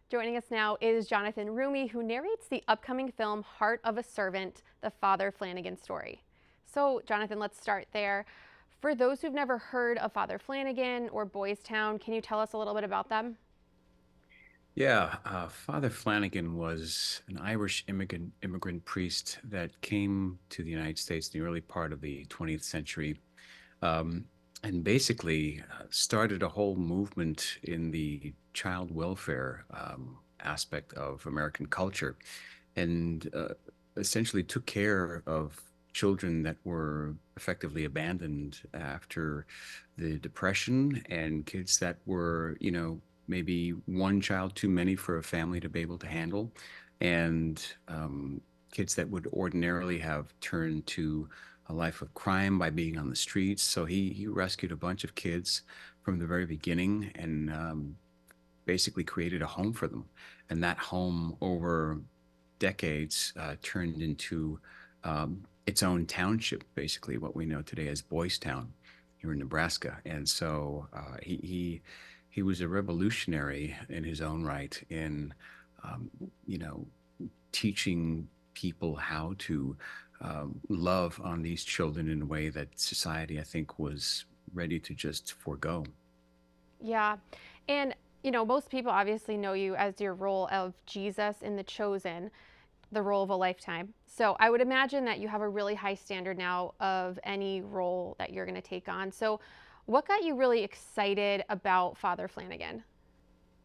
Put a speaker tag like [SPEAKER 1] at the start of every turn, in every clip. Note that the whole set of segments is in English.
[SPEAKER 1] Joining us now is Jonathan Roumie, who narrates the upcoming film Heart of a Servant, the Father Flanagan Story. So, Jonathan, let's start there. For those who've never heard of Father Flanagan or Boys Town, can you tell us a little bit about them?
[SPEAKER 2] Yeah, Father Flanagan was an Irish immigrant priest that came to the United States in the early part of the 20th century, um, and basically started a whole movement in the child welfare aspect of American culture, and essentially took care of children that were effectively abandoned after the Depression, and kids that were, maybe one child too many for a family to be able to handle, and kids that would ordinarily have turned to a life of crime by being on the streets. So he rescued a bunch of kids from the very beginning, and basically created a home for them. And that home, over decades, turned into its own township, basically what we know today as Boys Town here in Nebraska. And so he was a revolutionary in his own right in um, you know teaching people how to love on these children in a way that society, I think, was ready to just forego.
[SPEAKER 1] Yeah. And, most people obviously know you as your role of Jesus in The Chosen, the role of a lifetime. So I would imagine that you have a really high standard now of any role that you're going to take on. So, what got you really excited about Father Flanagan?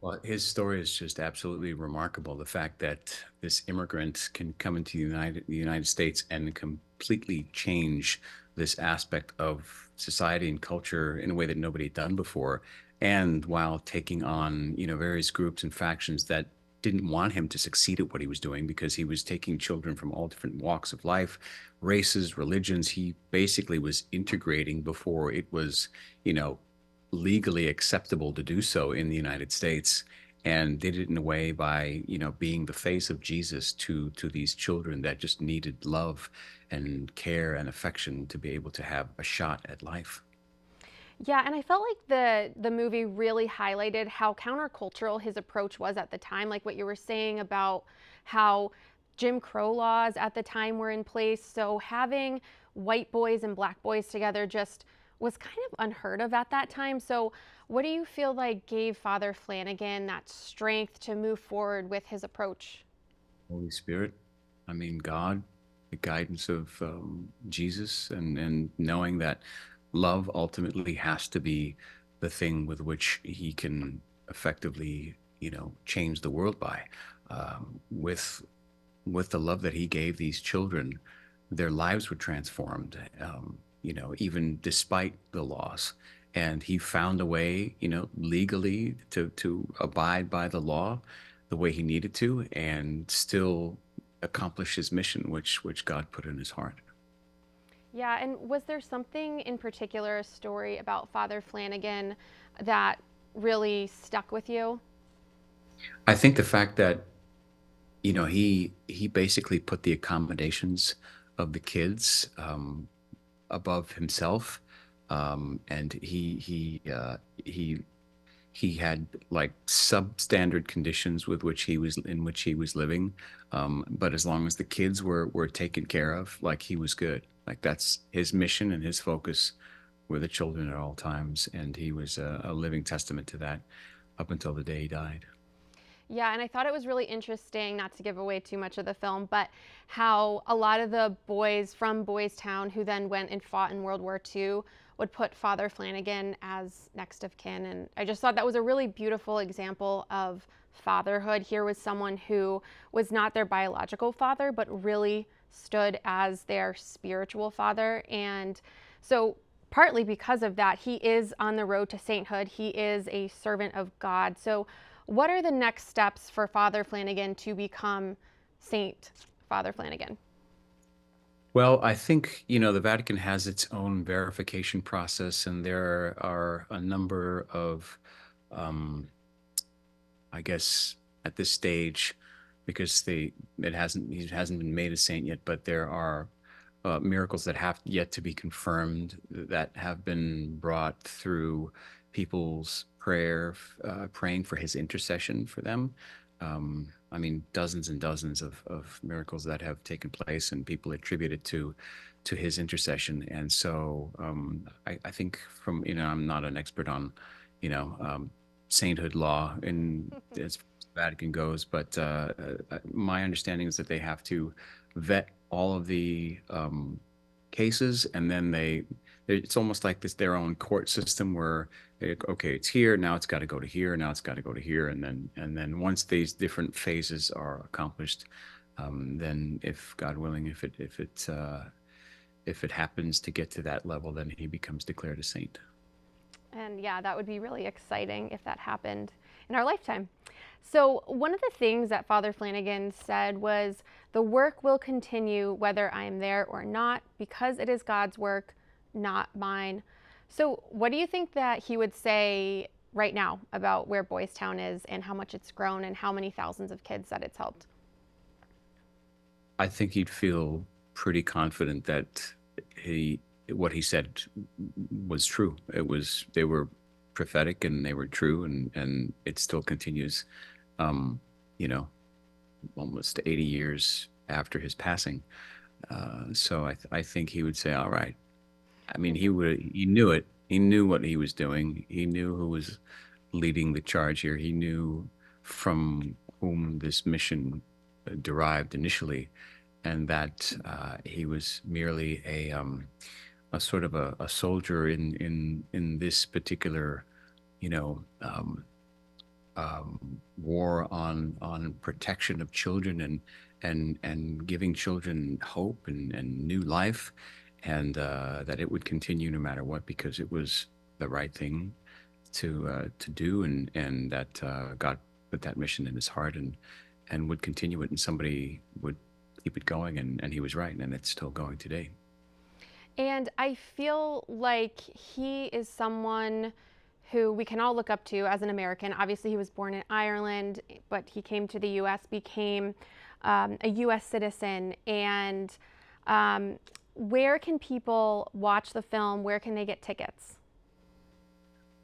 [SPEAKER 2] Well, his story is just absolutely remarkable. The fact that this immigrant can come into the United States and completely change this aspect of society and culture in a way that nobody had done before, and while taking on, various groups and factions that didn't want him to succeed at what he was doing, because he was taking children from all different walks of life, races, religions. He basically was integrating before it was, you know, legally acceptable to do so in the United States, and did it in a way by, being the face of Jesus to these children that just needed love and care and affection to be able to have a shot at life.
[SPEAKER 1] Yeah, and I felt like the movie really highlighted how countercultural his approach was at the time, like what you were saying about how Jim Crow laws at the time were in place. So having white boys and black boys together just was kind of unheard of at that time. So what do you feel like gave Father Flanagan that strength to move forward with his approach?
[SPEAKER 2] Holy Spirit, I mean, God, the guidance of Jesus, and knowing that love ultimately has to be the thing with which he can effectively, change the world by. With the love that he gave these children, their lives were transformed, even despite the loss. And he found a way, legally to abide by the law the way he needed to, and still accomplish his mission, which God put in his heart.
[SPEAKER 1] Yeah, and was there something in particular, a story about Father Flanagan that really stuck with you?
[SPEAKER 2] I think the fact that, he basically put the accommodations of the kids above himself, and he had like substandard conditions with which he was living, but as long as the kids were taken care of, like, he was good. Like, that's his mission, and his focus were the children at all times, and he was a living testament to that up until the day he died.
[SPEAKER 1] Yeah, and I thought it was really interesting, not to give away too much of the film, but how a lot of the boys from Boys Town who then went and fought in World War II would put Father Flanagan as next of kin. And I just thought that was a really beautiful example of fatherhood. Here was someone who was not their biological father, but really stood as their spiritual father. And so, partly because of that, he is on the road to sainthood. He is a servant of God. So, what are the next steps for Father Flanagan to become Saint Father Flanagan?
[SPEAKER 2] Well, I think, the Vatican has its own verification process, and there are a number of, um, I guess, at this stage, because he hasn't been made a saint yet, but there are miracles that have yet to be confirmed, that have been brought through people's praying for his intercession for them. I mean, dozens and dozens of miracles that have taken place, and people attribute it to his intercession. And so I think from, I'm not an expert on, sainthood law in as Vatican goes, but my understanding is that they have to vet all of the cases, and then it's almost like their own court system where okay, it's here, now it's got to go to here, now it's got to go to here, and then once these different phases are accomplished, then if God willing, if it happens to get to that level, then he becomes declared a saint.
[SPEAKER 1] And yeah, that would be really exciting if that happened in our lifetime. So, one of the things that Father Flanagan said was, the work will continue whether I am there or not, because it is God's work, not mine. So, what do you think that he would say right now about where Boys Town is and how much it's grown and how many thousands of kids that it's helped?
[SPEAKER 2] I think he'd feel pretty confident that what he said was true. They were prophetic and they were true, and it still continues, um, you know, almost 80 years after his passing. So I think he would say, all right. I mean, he knew it. He knew what he was doing. He knew who was leading the charge here. He knew from whom this mission derived initially, and that he was merely a sort of a soldier in this particular, you know, war on protection of children, and giving children hope and new life, and that it would continue no matter what, because it was the right thing to do, and that God put that mission in his heart, and would continue it, and somebody would keep it going, and he was right, and it's still going today.
[SPEAKER 1] And I feel like he is someone who we can all look up to as an American. Obviously, he was born in Ireland, but he came to the US, became a US citizen. And where can people watch the film? Where can they get tickets?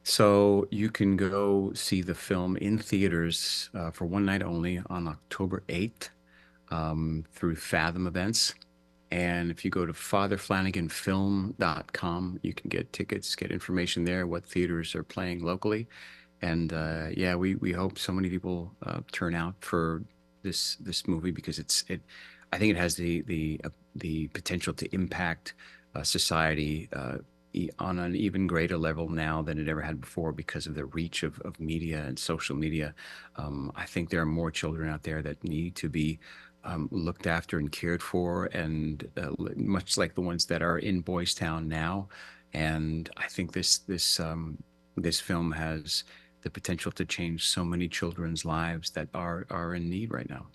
[SPEAKER 2] So you can go see the film in theaters for one night only on October 8th through Fathom Events. And if you go to fatherflanaganfilm.com, you can get tickets, get information there, what theaters are playing locally. And yeah, we hope so many people turn out for this movie, because I think it has the potential to impact society on an even greater level now than it ever had before, because of the reach of media and social media. I think there are more children out there that need to be looked after and cared for, and much like the ones that are in Boys Town now. And I think this film has the potential to change so many children's lives that are in need right now.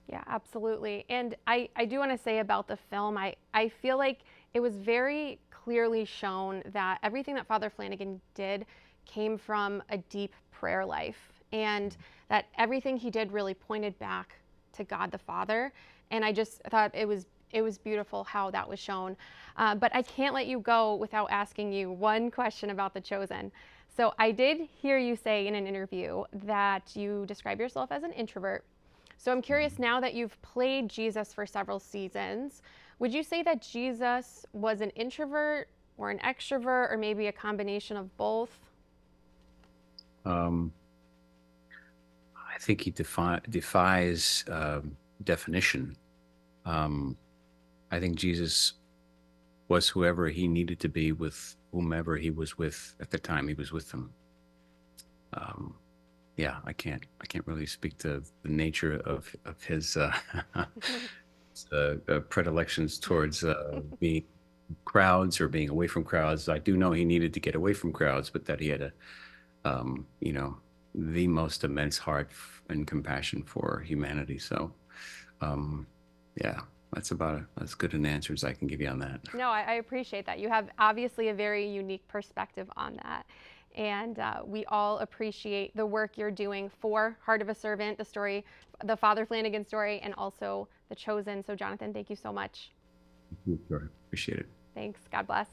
[SPEAKER 1] Yeah, absolutely. And I do want to say about the film, I feel like it was very clearly shown that everything that Father Flanagan did came from a deep prayer life, and that everything he did really pointed back to God the Father. And I just thought it was beautiful how that was shown. But I can't let you go without asking you one question about The Chosen. So I did hear you say in an interview that you describe yourself as an introvert. So I'm curious, now that you've played Jesus for several seasons, would you say that Jesus was an introvert or an extrovert, or maybe a combination of both?
[SPEAKER 2] Um, I think he defies definition. Um, I think Jesus was whoever he needed to be with whomever he was with at the time he was with them. Um, yeah, I can't really speak to the nature of his predilections towards being crowds or being away from crowds. I do know he needed to get away from crowds, but that he had you know, the most immense heart and compassion for humanity. So, yeah, that's about as good an answer as I can give you on that.
[SPEAKER 1] No, I appreciate that. You have obviously a very unique perspective on that. And we all appreciate the work you're doing for Heart of a Servant, the story, the Father Flanagan story, and also The Chosen. So, Jonathan, thank you so much.
[SPEAKER 2] Sure. Appreciate it.
[SPEAKER 1] Thanks. God bless.